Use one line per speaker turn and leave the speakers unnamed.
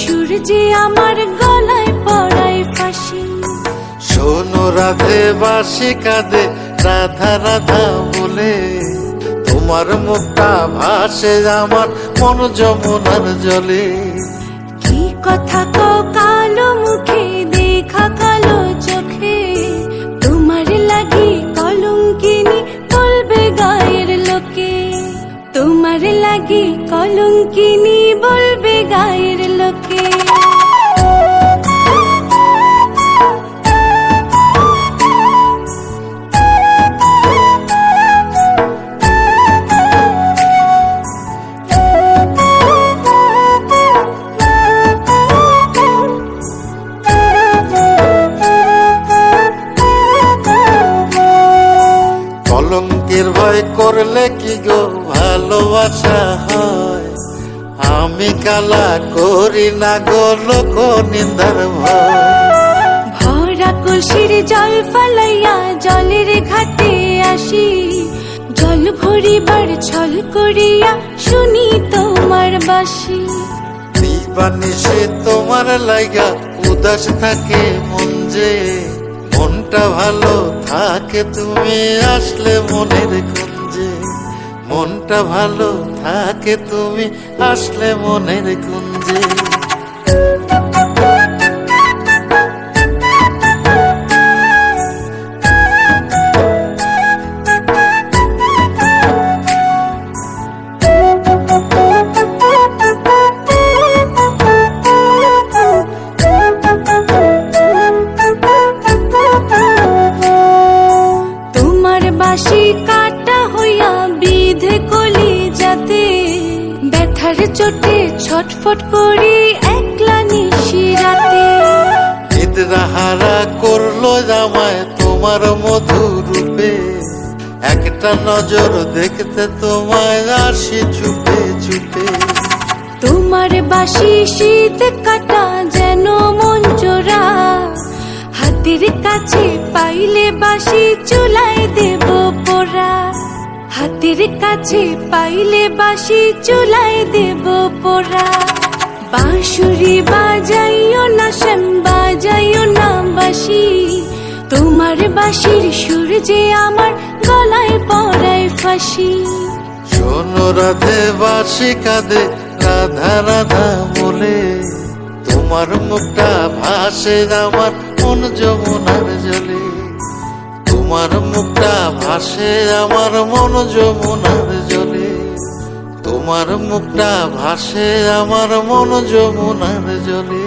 সুর যে আমার গলায় পড়ায় ফাঁসি।
শোনো রাধে বাঁশি কাঁদে রাধা রাধা বলে, তোমার মুখটা ভাসে আমার মন যমুনার জলে।
কি কথা কও কালো মুখে দেখা কালো চোখে, তোমার লাগি কলঙ্কিনী বলবে গায়ের লোকে। তোমার লাগি কলঙ্কিনী বলবে গায়ের লোকে।
কলঙ্কের ভয় করলে কি গো ভালোবাসা হয়? আমি কালা করি না গো লোক নিন্দার ভয়।
ভরা কলসির জল ফালাইয়া জলের ঘাটে আসি, জল ভরিবার ছল করিয়া শুনি তোমার বাঁশি।
দিবানিশে তোমার লাইগা উদাস থাকে মন যে, মনটা ভালো থাকে তুমি আসলে মনের কুঞ্জে। মনটা ভালো থাকে তুমি আসলে মনের কুঞ্জে।
বাঁশি কাটা হইয়া বিধে কলি যাতে, ব্যথার চোটে ছটফট করি একলা নিশি রাতে।
নিদ্রাহারা করলো জামায় তোমার মধুর রূপে, একটা নজর দেখতে তোমায় আসি চুপে চুপে।
তোমার বাঁশি শীত কাটা যেন মন চোরা, হাতের কাছে পাইলে বাঁশি চুলায় দেব পোড়া। হাতের কাছে পাইলে বাঁশি চুলায় দেব পোড়া। বাঁশুরি বাজাইও না শ্যাম বাজাইও না বাঁশি, তোমার বাঁশির সুর যে আমার গলায় পড়ায় ফাঁসি।
শোনো রাধে বাঁশি কাঁদে রাধা রাধা বলে, তোমার মুখটা ভাসে আমার মন যমুনার জলে। তোমার মুখটা ভাসে আমার মন যমুনার জলে। তোমার মুখটা ভাসে আমার মন যমুনার জলে।